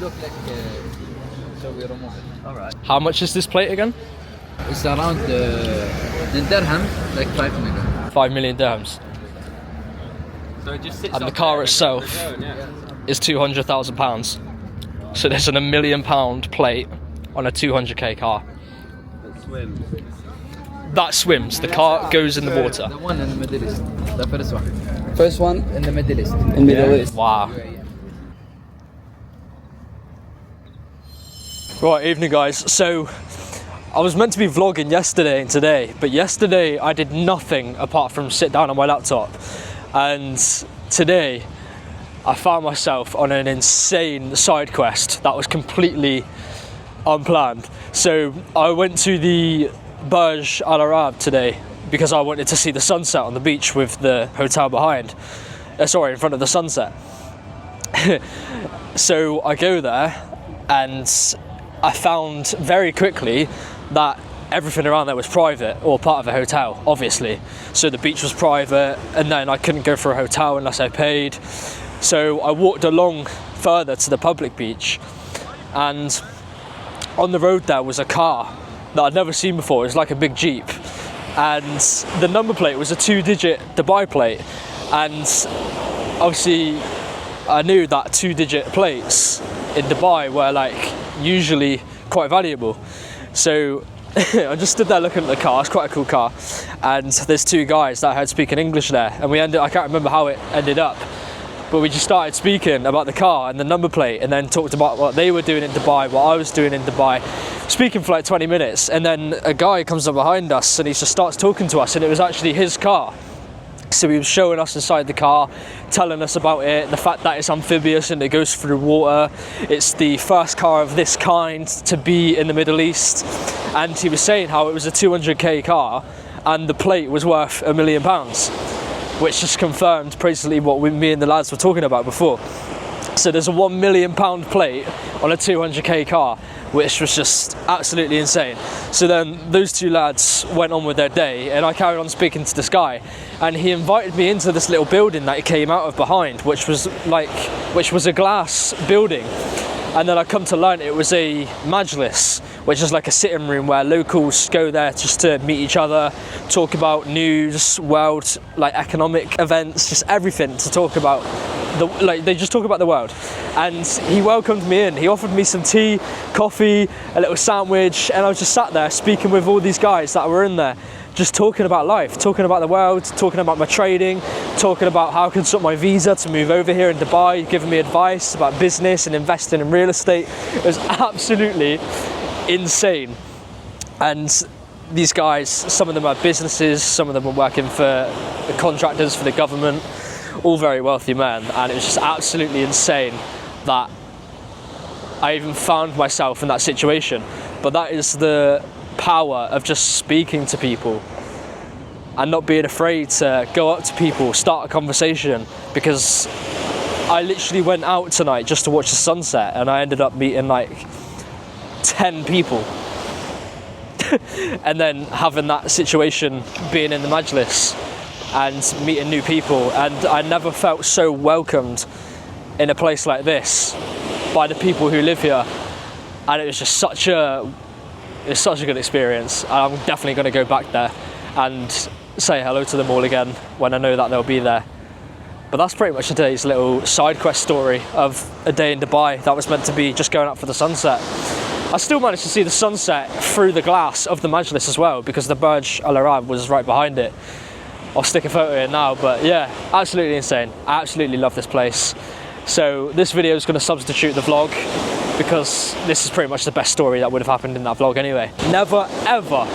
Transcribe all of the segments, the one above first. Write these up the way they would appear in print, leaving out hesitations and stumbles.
look like so we remove it. All right. How much is this plate again? It's around in dirham, like 5 million. 5 million dirhams. So it just sits And the up car there itself and yeah. is £200,000. So there's an £1 million plate on a 200k car. It swims. That swims. The car goes in the water. The one in the Middle East, the first one. First one in the Middle East. In Middle East. Wow. Right, evening guys. So I was meant to be vlogging yesterday and today, but yesterday I did nothing apart from sit down on my laptop. And today I found myself on an insane side quest that was completely unplanned. So I went to the Burj Al Arab today because I wanted to see the sunset on the beach with the hotel behind. Sorry, in front of the sunset. So I go there and I found very quickly that everything around there was private or part of a hotel, obviously. So the beach was private, and then I couldn't go for a hotel unless I paid. So I walked along further to the public beach, and on the road there was a car that I'd never seen before. It was like a big Jeep, and the number plate was a 2-digit Dubai plate, and obviously I knew that 2-digit plates in Dubai were like usually quite valuable. So I just stood there looking at the car. It's quite a cool car, and there's two guys that I heard speaking English there, and I can't remember how it ended up, but we just started speaking about the car and the number plate, and then talked about what they were doing in Dubai, what I was doing in Dubai, speaking for like 20 minutes, and then a guy comes up behind us and he just starts talking to us, and it was actually his car. So he was showing us inside the car, telling us about it, the fact that it's amphibious and it goes through water. It's the first car of this kind to be in the Middle East. And he was saying how it was a 200k car and the plate was worth £1 million, which just confirmed basically what me and the lads were talking about before. So there's a £1 million plate on a 200k car, which was just absolutely insane. So then those two lads went on with their day, and I carried on speaking to this guy, and he invited me into this little building that he came out of behind, which was a glass building. And then I come to learn it was a Majlis, which is like a sitting room where locals go there just to meet each other, talk about news, world, like economic events, just everything to talk about. They just talk about the world. And he welcomed me in. He offered me some tea, coffee, a little sandwich, and I was just sat there speaking with all these guys that were in there, just talking about life, talking about the world, talking about my trading, talking about how I can sort my visa to move over here in Dubai, giving me advice about business and investing in real estate. It was absolutely insane. And these guys, some of them are businesses, some of them are working for contractors for the government, all very wealthy men, and it was just absolutely insane that I even found myself in that situation. But that is the power of just speaking to people and not being afraid to go up to people, start a conversation, because I literally went out tonight just to watch the sunset and I ended up meeting like 10 people. And then having that situation, being in the Majlis and meeting new people, and I never felt so welcomed in a place like this by the people who live here, and it was just such a good experience. I'm definitely going to go back there and say hello to them all again when I know that they'll be there. But that's pretty much today's little side quest story of a day in Dubai that was meant to be just going out for the sunset. I still managed to see the sunset through the glass of the Majlis as well, because the Burj Al Arab was right behind it. I'll stick a photo in now, but yeah, absolutely insane. I absolutely love this place. So this video is going to substitute the vlog, because this is pretty much the best story that would have happened in that vlog anyway. Never, ever,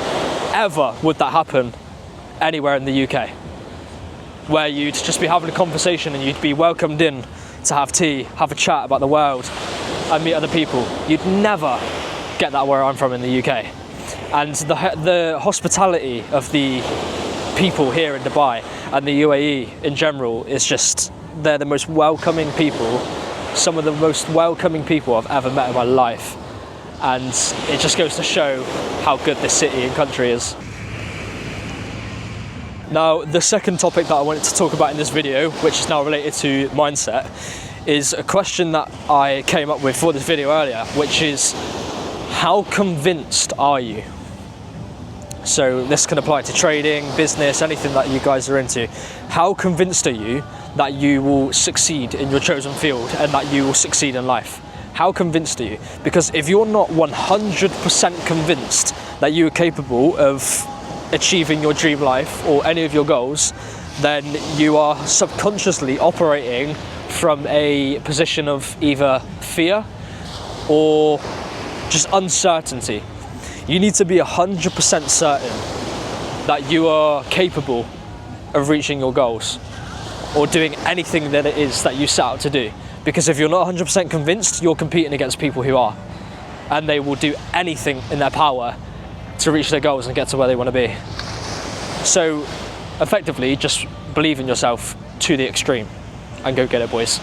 ever would that happen anywhere in the UK, where you'd just be having a conversation and you'd be welcomed in to have tea, have a chat about the world and meet other people. You'd never get that where I'm from in the UK. And the hospitality of the people here in Dubai and the UAE in general is just, they're the most welcoming people, some of the most welcoming people I've ever met in my life. And it just goes to show how good this city and country is. Now, the second topic that I wanted to talk about in this video, which is now related to mindset, is a question that I came up with for this video earlier, which is, how convinced are you? So this can apply to trading, business, anything that you guys are into. How convinced are you that you will succeed in your chosen field and that you will succeed in life? How convinced are you? Because if you're not 100% convinced that you are capable of achieving your dream life or any of your goals, then you are subconsciously operating from a position of either fear or just uncertainty. You need to be 100% certain that you are capable of reaching your goals or doing anything that it is that you set out to do. Because if you're not 100% convinced, you're competing against people who are. And they will do anything in their power to reach their goals and get to where they want to be. So effectively, just believe in yourself to the extreme and go get it, boys.